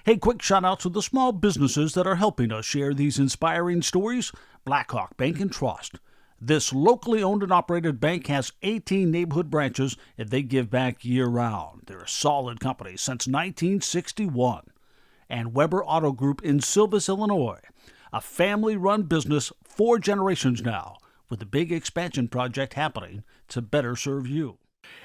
Hey, quick shout out to the small businesses that are helping us share these inspiring stories. Blackhawk Bank and Trust. This locally owned and operated bank has 18 neighborhood branches and they give back year-round. They're a solid company since 1961. And Weber Auto Group in Silvis, Illinois, a family-run business 4 generations now, with a big expansion project happening to better serve you.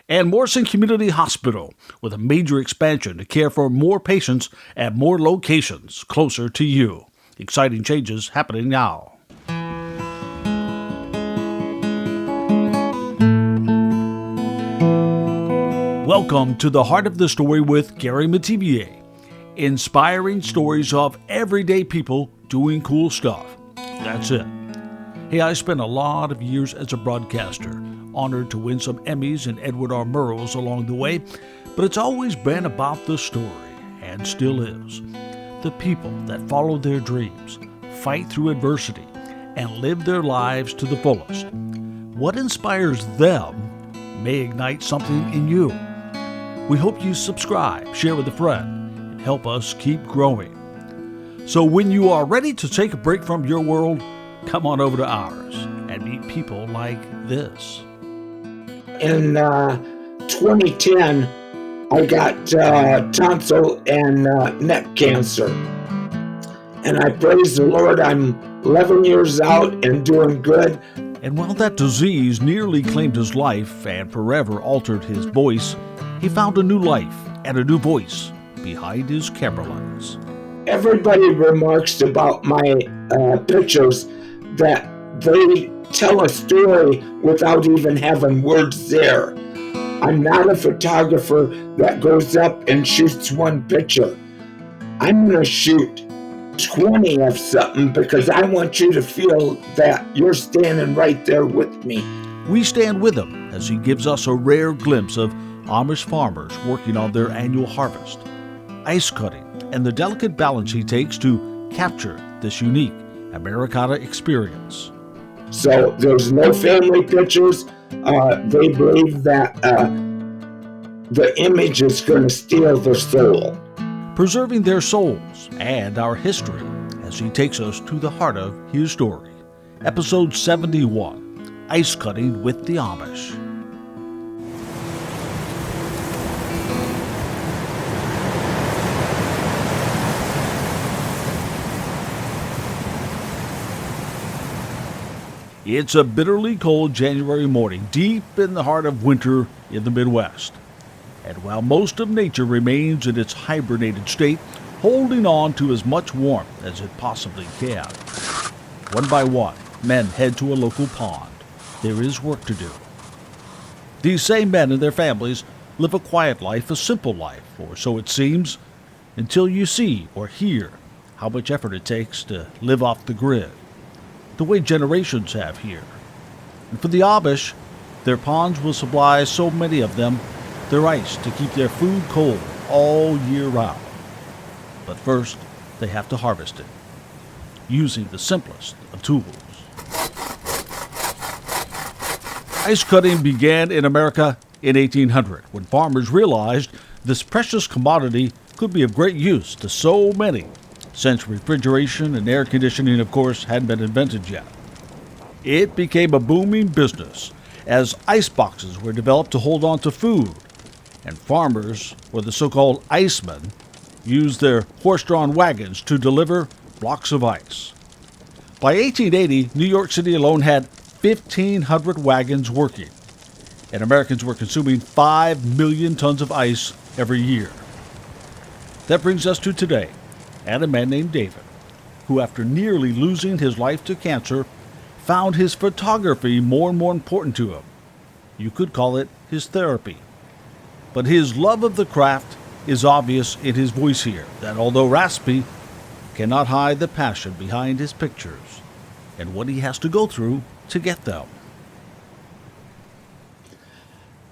And Morrison Community Hospital, with a major expansion to care for more patients at more locations closer to you. Exciting changes happening now. Welcome to the Heart of the Story with Gary Metivier. Inspiring stories of everyday people doing cool stuff. That's it. Hey, I spent a lot of years as a broadcaster, honored to win some Emmys and Edward R. Murrows along the way, but it's always been about the story, and still is. The people that follow their dreams, fight through adversity, and live their lives to the fullest. What inspires them may ignite something in you. We hope you subscribe, share with a friend, and help us keep growing. So when you are ready to take a break from your world, come on over to ours and meet people like this. In 2010, I got tonsil and neck cancer. And I praise the Lord, I'm 11 years out and doing good. And while that disease nearly claimed his life and forever altered his voice, he found a new life and a new voice behind his camera lens. Everybody remarks about my pictures that they tell a story without even having words there. I'm not a photographer that goes up and shoots one picture. I'm going to shoot 20 of something because I want you to feel that you're standing right there with me. We stand with him as he gives us a rare glimpse of Amish farmers working on their annual harvest, ice cutting, and the delicate balance he takes to capture this unique Americana experience. So there's no family pictures. They believe that the image is going to steal their soul. Preserving their souls and our history as he takes us to the heart of his story. Episode 71, Ice Cutting with the Amish. It's a bitterly cold January morning, deep in the heart of winter in the Midwest. And while most of nature remains in its hibernated state, holding on to as much warmth as it possibly can, one by one, men head to a local pond. There is work to do. These same men and their families live a quiet life, a simple life, or so it seems, until you see or hear how much effort it takes to live off the grid, the way generations have here. And for the Amish, their ponds will supply so many of them their ice to keep their food cold all year round. But first, they have to harvest it, using the simplest of tools. Ice cutting began in America in 1800, when farmers realized this precious commodity could be of great use to so many, since refrigeration and air conditioning, of course, hadn't been invented yet. It became a booming business as ice boxes were developed to hold on to food, and farmers, or the so-called icemen, used their horse-drawn wagons to deliver blocks of ice. By 1880, New York City alone had 1,500 wagons working, and Americans were consuming 5 million tons of ice every year. That brings us to today, and a man named David, who after nearly losing his life to cancer, found his photography more and more important to him. You could call it his therapy. But his love of the craft is obvious in his voice here, that although raspy, cannot hide the passion behind his pictures and what he has to go through to get them.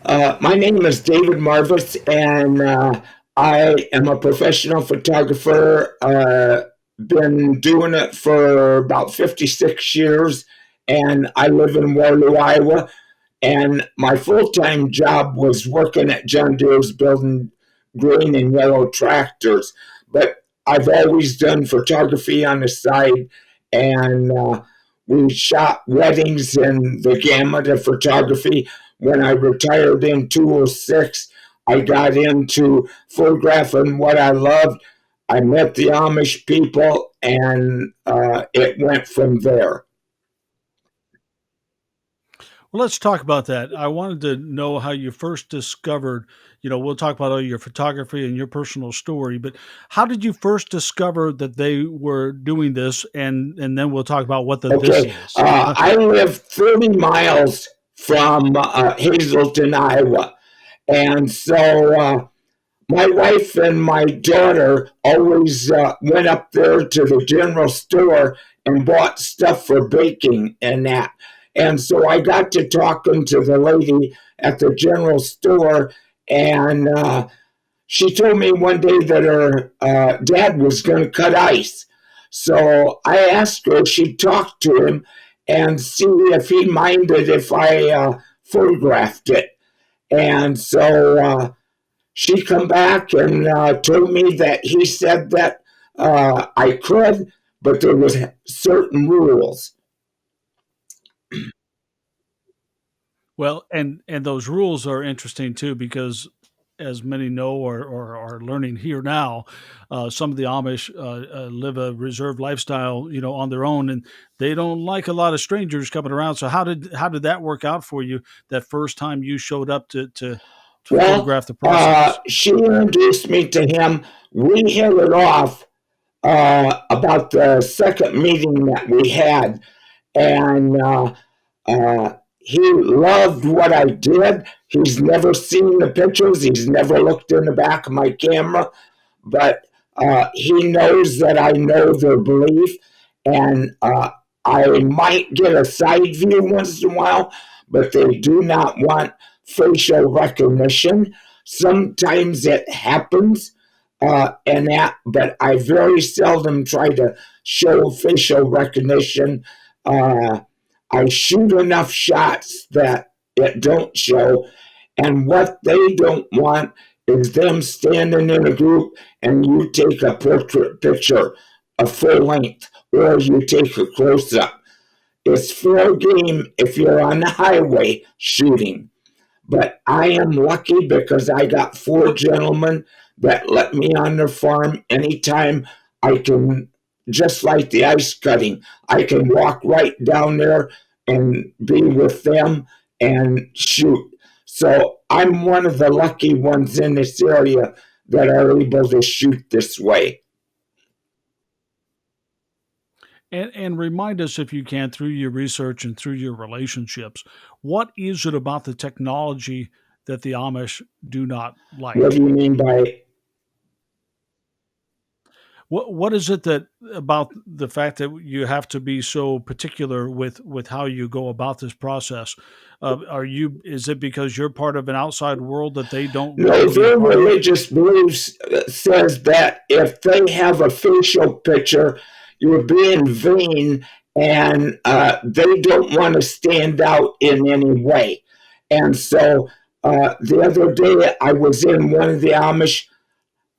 My name is David Marvitz, and I am a professional photographer. Been doing it for about 56 years, and I live in Waterloo, Iowa. And my full-time job was working at John Deere's building green and yellow tractors. But I've always done photography on the side, and we shot weddings in the gamut of photography. When I retired in 2006, I got into photographing what I loved. I met the Amish people, and it went from there. Well, let's talk about that. I wanted to know how you first discovered, we'll talk about all your photography and your personal story, but how did you first discover that they were doing this? And then we'll talk about what the this Okay, is. I live 30 miles from Hazleton, Iowa. And so my wife and my daughter always went up there to the general store and bought stuff for baking and that. And so I got to talking to the lady at the general store, and she told me one day that her dad was going to cut ice. So I asked her if she'd talk to him and see if he minded if I photographed it. And so she come back and told me that he said that I could, but there was certain rules. Well, and those rules are interesting too because, as many know or are learning here now, some of the Amish live a reserved lifestyle, on their own, and they don't like a lot of strangers coming around. So how did that work out for you that first time you showed up to Well, photograph the process? she introduced me to him. We hit it off about the second meeting that we had, and he loved what I did. He's never seen the pictures. He's never looked in the back of my camera, but he knows that I know their belief, and I might get a side view once in a while, but they do not want facial recognition. Sometimes it happens, and that, but I very seldom try to show facial recognition. Uh, I shoot enough shots that it don't show, and what they don't want is them standing in a group and you take a portrait picture, a full length, or you take a close up. It's fair game if you're on the highway shooting. But I am lucky because I got four gentlemen that let me on their farm anytime I can, just like the ice cutting. I can walk right down there and be with them and shoot. So I'm one of the lucky ones in this area that are able to shoot this way. And remind us, if you can, through your research and through your relationships, what is it about the technology that the Amish do not What do like? you mean by What is it that about the fact that you have to be so particular with how you go about this process? Are you is it because you're part of an outside world that they don't want no, to be a their part of? religious beliefs says that if they have a facial picture, you're being vain, and they don't want to stand out in any way. And so the other day, I was in one of the Amish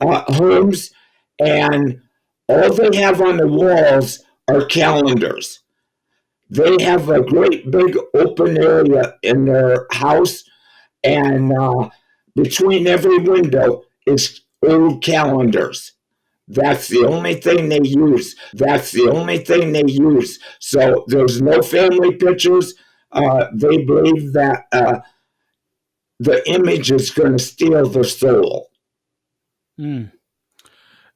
homes, and all they have on the walls are calendars. They have a great big open area in their house, and between every window is old calendars. That's the only thing they use. That's the only thing they use. So there's no family pictures. They believe that the image is going to steal their soul. Mm.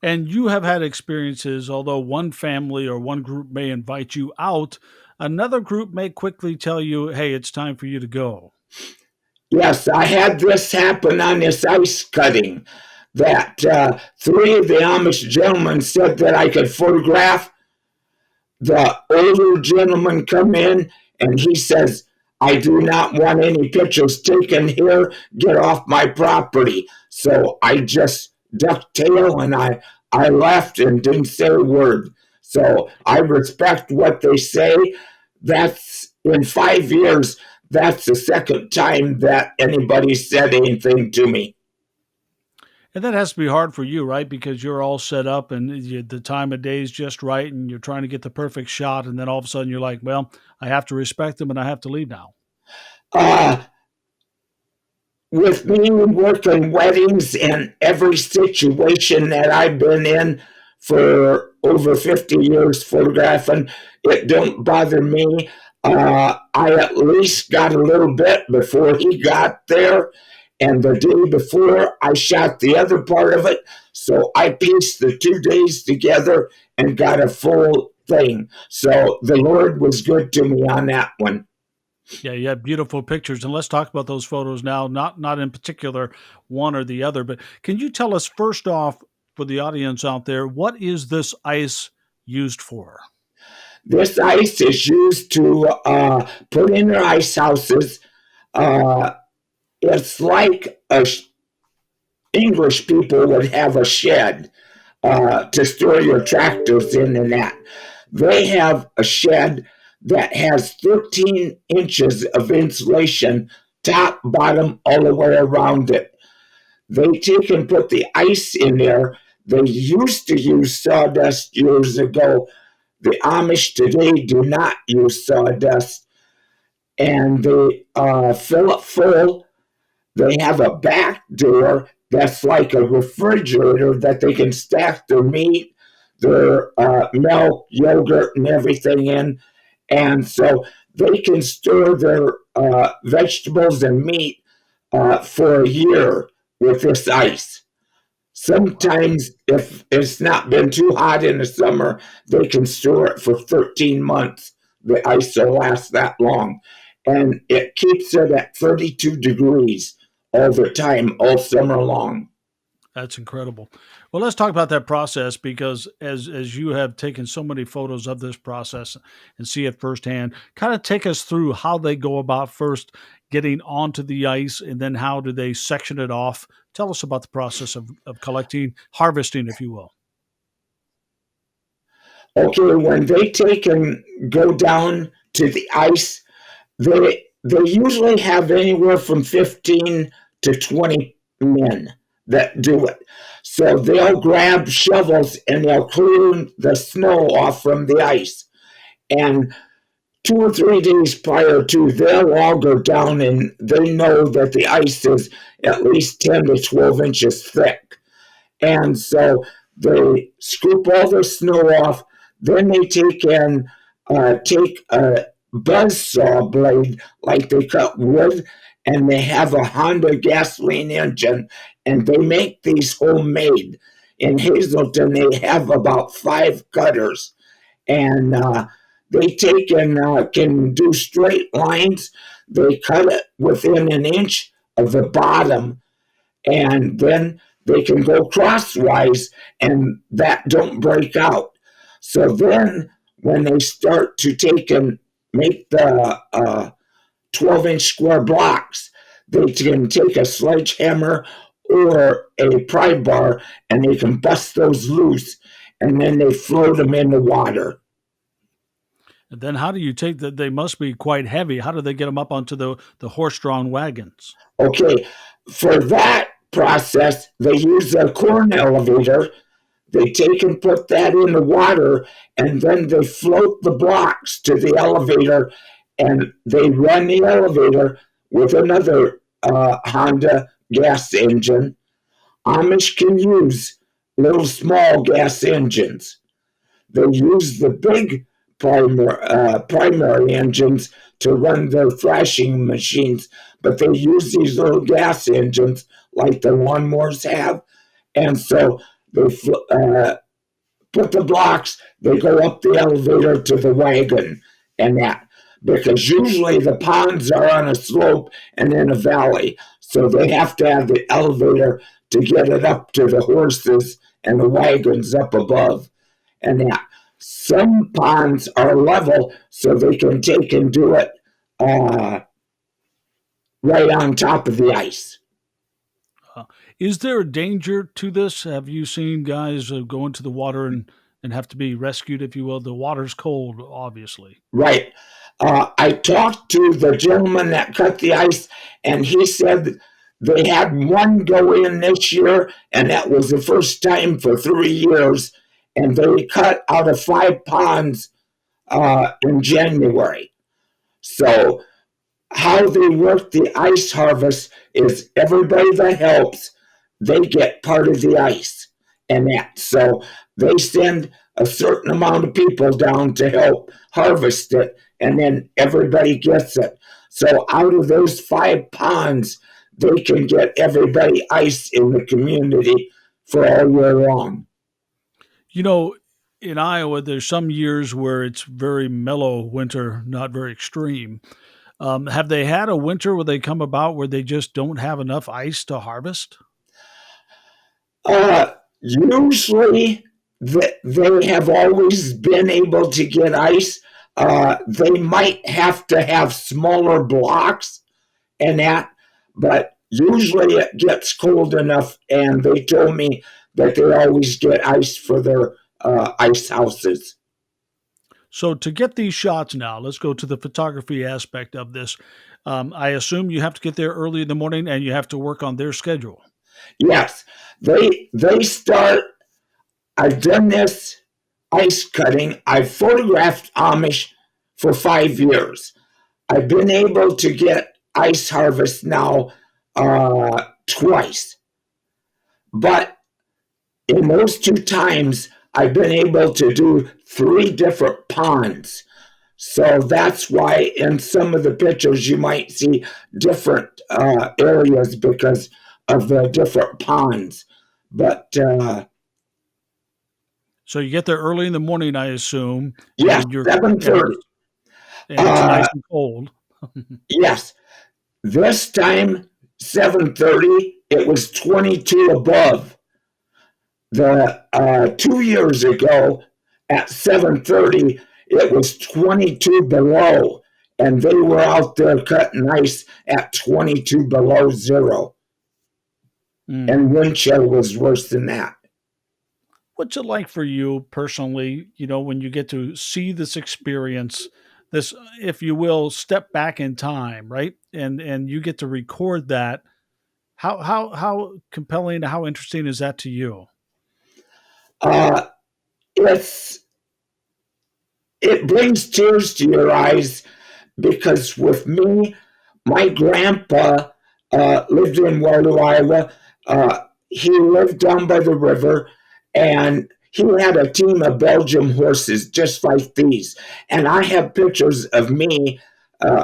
And you have had experiences, although one family or one group may invite you out, another group may quickly tell you, "Hey, it's time for you to go." Yes, I had this happen on this ice cutting that three of the Amish gentlemen said that I could photograph. The older gentleman come in and he says, I do not want any pictures taken here. Get off my property. So I just ducked tail and I left and didn't say a word. So I respect what they say. That's in 5 years, that's the second time that anybody said anything to me. And that has to be hard for you, right? Because you're all set up and the time of day is just right and you're trying to get the perfect shot. And then all of a sudden you're like, well, I have to respect them and I have to leave now. Uh, with me working weddings and every situation that I've been in for over 50 years photographing, it don't bother me. I at least got a little bit before he got there, and the day before I shot the other part of it. So I pieced the 2 days together and got a full thing. So the Lord was good to me on that one. Yeah, you have beautiful pictures. And let's talk about those photos now, not in particular one or the other, but can you tell us first off for the audience out there, what is this ice used for? This ice is used to put in their ice houses. Uh, it's like English people would have a shed to store your tractors in and that. They have a shed that has 13 inches of insulation, top, bottom, all the way around it. They take and put the ice in there. They used to use sawdust years ago. The Amish today do not use sawdust, and they fill it full. They have a back door that's like a refrigerator that they can stack their meat, their milk, yogurt, and everything in. And so they can store their vegetables and meat for a year with this ice. Wow. Sometimes, if it's not been too hot in the summer, they can store it for 13 months. The ice will last that long. And it keeps it at 32 degrees all the time, all summer long. That's incredible. Well, let's talk about that process because as you have taken so many photos of this process and see it firsthand, kind of take us through how they go about first getting onto the ice and then how do they section it off. Tell us about the process of collecting, harvesting, if you will. Okay, when they take and go down to the ice, they usually have anywhere from 15 to 20 men that do it. So they'll grab shovels and they'll clear the snow off from the ice. And 2 or 3 days prior to, they'll all go down and they know that the ice is at least 10 to 12 inches thick. And so they scoop all the snow off. Then they take a buzz saw blade, like they cut wood, and they have a Honda gasoline engine, and they make these homemade. In Hazleton, they have about 5 cutters, and they take and can do straight lines. They cut it within an inch of the bottom, and then they can go crosswise and that don't break out. So then when they start to take and make the 12-inch square blocks, they can take a sledgehammer or a pry bar and they can bust those loose, and then they float them in the water. And then how do you take that? They must be quite heavy. How do they get them up onto the horse-drawn wagons? Okay, for that process, they use a corn elevator. They take and put that in the water, and then they float the blocks to the elevator, and they run the elevator with another Honda gas engine. Amish can use little small gas engines. They use the big primary engines to run their thrashing machines, but they use these little gas engines like the lawnmowers have. And so they put the blocks, they go up the elevator to the wagon and that. Because usually the ponds are on a slope and in a valley. So they have to have the elevator to get it up to the horses and the wagons up above and that. Some ponds are level, so they can take and do it uh, right on top of the ice. Uh, is there a danger to this? Have you seen guys go into the water and have to be rescued, if you will? The water's cold, obviously. Right. I talked to the gentleman that cut the ice, and he said They had one go in this year, and that was the first time for 3 years. And they cut out of 5 ponds in January. So how they work the ice harvest is everybody that helps, they get part of the ice and that. So they send a certain amount of people down to help harvest it, and then everybody gets it. So out of those 5 ponds, they can get everybody ice in the community for all year long. You know, in Iowa, there's some years where it's very mellow winter, not very extreme. Have they had a winter where they come about where they just don't have enough ice to harvest? Usually, they have always been able to get ice. They might have to have smaller blocks and that, but usually it gets cold enough, and they told me that they always get ice for their ice houses. So to get these shots now, let's go to the photography aspect of this. I assume you have to get there early in the morning and you have to work on their schedule. Yes, they start. I've done this ice cutting. I've photographed Amish for 5 years. I've been able to get ice harvest now twice, but in those 2 times, I've been able to do 3 different ponds. So that's why in some of the pictures you might see different areas because of the different ponds. But So you get there early in the morning, I assume, yes, and you're 7:30. and it's nice Uh, and cold. yes, this time 7:30. It was 22 above. The 2 years ago at 7:30, it was 22 below, and they were out there cutting ice at 22 below zero, Mm. and wind chill was worse than that. What's it like for you personally, when you get to see this experience, this, if you will, step back in time, right? And you get to record that. How compelling, how interesting is that to you? Uh, it's it brings tears to your eyes because with me, my grandpa lived in Waterloo, Iowa. He lived down by the river, and he had a team of Belgian horses just like these. And I have pictures of me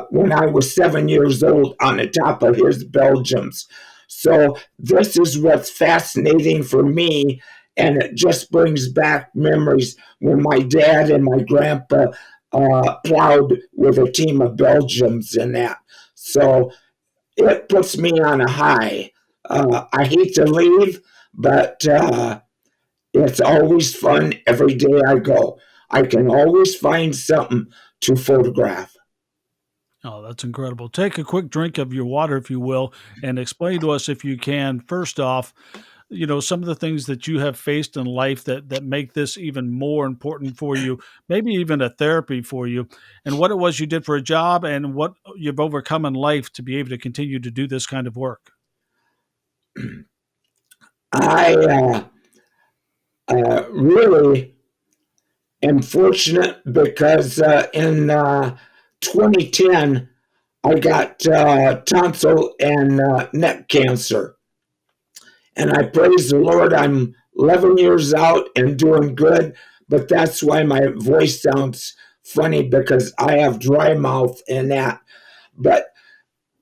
when I was 7 years old on the top of his Belgians. So this is what's fascinating for me, and it just brings back memories when my dad and my grandpa plowed with a team of Belgians and that. So it puts me on a high. I hate to leave, but it's always fun every day I go. I can always find something to photograph. Oh, that's incredible. Take a quick drink of your water, if you will, and explain to us, if you can, first off, some of the things that you have faced in life that make this even more important for you, maybe even a therapy for you, and what it was you did for a job and what you've overcome in life to be able to continue to do this kind of work. I really am fortunate because in 2010, I got tonsil and neck cancer. And I praise the Lord, I'm 11 years out and doing good, but that's why my voice sounds funny because I have dry mouth and that. But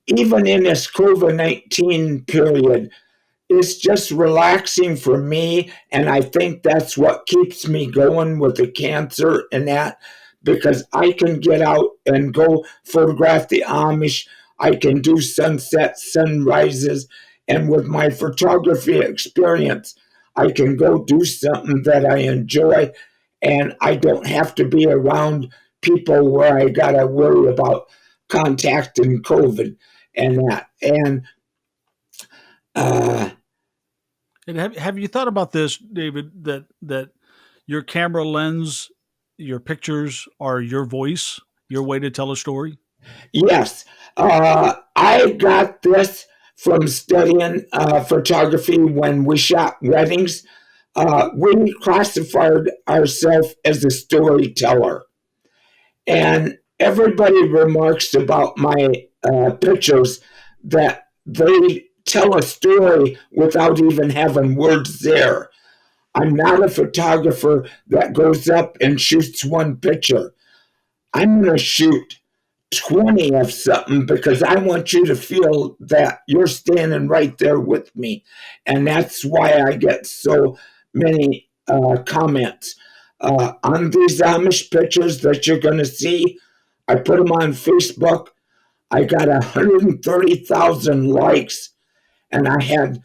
even in this COVID 19 period, it's just relaxing for me. And I think that's what keeps me going with the cancer and that, because I can get out and go photograph the Amish. I can do sunsets, sunrises. And with my photography experience, I can go do something that I enjoy. And I don't have to be around people where I got to worry about contacting COVID and that. And uh, And have you thought about this, David, that your camera lens, your pictures are your voice, your way to tell a story? Yes, I got this from studying photography when we shot weddings. We classified ourselves as a storyteller. And everybody remarks about my pictures that they tell a story without even having words there. I'm not a photographer that goes up and shoots one picture. I'm going to shoot 20 of something because I want you to feel that you're standing right there with me. And that's why I get so many comments. On these Amish pictures that you're going to see, I put them on Facebook. I got 130,000 likes, and I had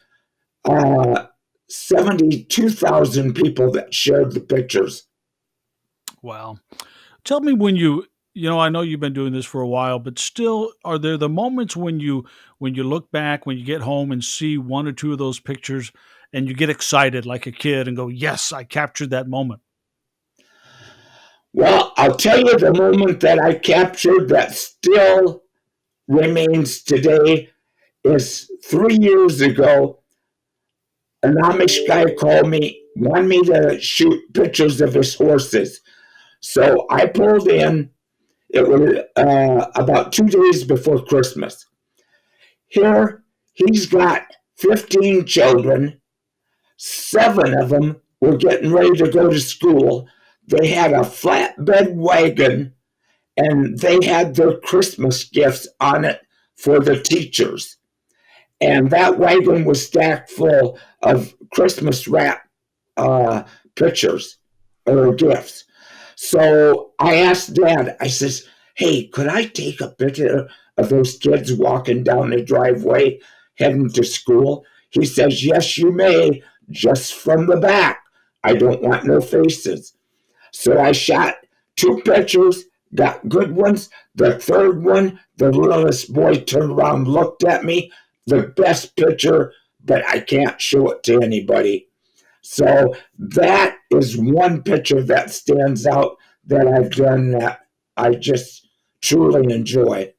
72,000 people that shared the pictures. Wow. Tell me when I know you've been doing this for a while, but still, are there the moments when you look back, when you get home and see one or two of those pictures and you get excited like a kid and go, yes, I captured that moment? Well, I'll tell you the moment that I captured that still remains today is 3 years ago. An Amish guy called me, wanted me to shoot pictures of his horses. So I pulled in. It was about 2 days before Christmas. Here, he's got 15 children. 7 of them were getting ready to go to school. They had a flatbed wagon, and they had their Christmas gifts on it for the teachers. And that wagon was stacked full of Christmas wrap pictures or gifts. So I asked Dad, I says, hey, could I take a picture of those kids walking down the driveway heading to school? He says, yes, you may, just from the back. I don't want no faces. So I shot 2 pictures, got good ones. The third one, the littlest boy turned around, looked at me, the best picture, but I can't show it to anybody. So that is one picture that stands out that I've done that I just truly enjoy.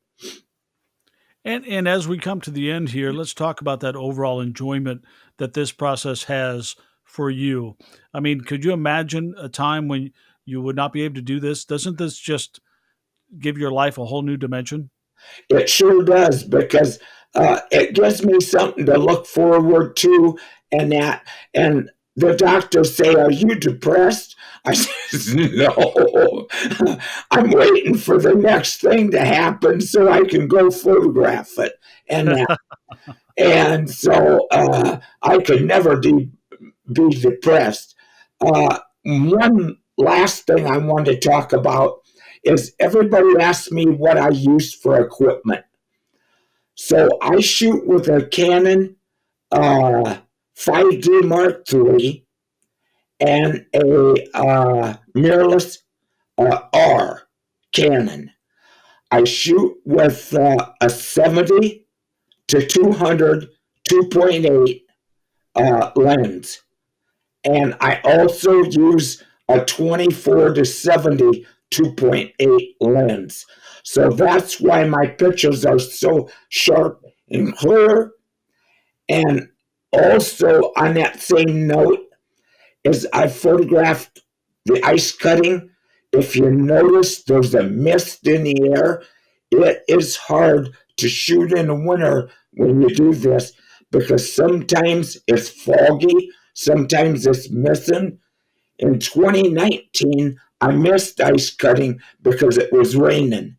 And as we come to the end here, let's talk about that overall enjoyment that this process has for you. I mean, could you imagine a time when you would not be able to do this? Doesn't this just give your life a whole new dimension? It sure does, because it gives me something to look forward to, and that. And the doctors say, "Are you depressed?" I says, "No, I'm waiting for the next thing to happen so I can go photograph it." And that. And so I could never be depressed. One last thing I want to talk about is everybody asks me what I use for equipment. So I shoot with a Canon 5D Mark III and a mirrorless R Canon. I shoot with a 70 to 200 2.8 lens. And I also use a 24 to 70 2.8 lens. So that's why my pictures are so sharp and clear. And also on that same note, is I photographed the ice cutting. If you notice, there's a mist in the air. It is hard to shoot in the winter when you do this because sometimes it's foggy, sometimes it's missing. In 2019, I missed ice cutting because it was raining.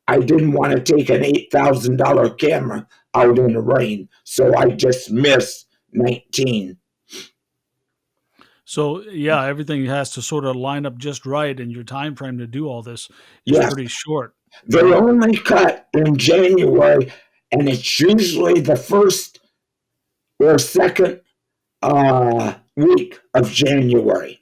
I didn't want to take an $8,000 camera out in the rain, so I just missed 19. So yeah, everything has to sort of line up just right, and your time frame to do all this is Yes, pretty short, they right? only cut in January, and it's usually the first or second week of January.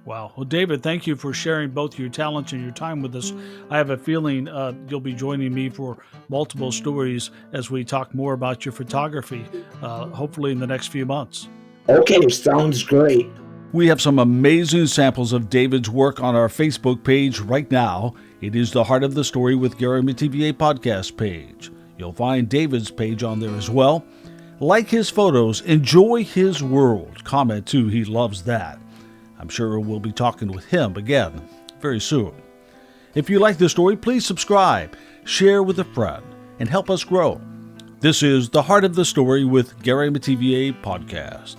Wow. Well, David, thank you for sharing both your talents and your time with us. I have a feeling you'll be joining me for multiple stories as we talk more about your photography, hopefully in the next few months. Okay, sounds great. We have some amazing samples of David's work on our Facebook page right now. It is the Heart of the Story with Gary Metivier podcast page. You'll find David's page on there as well. Like his photos, enjoy his world. Comment too, he loves that. I'm sure we'll be talking with him again very soon. If you like this story, please subscribe, share with a friend, and help us grow. This is The Heart of the Story with Gary Metivier podcast.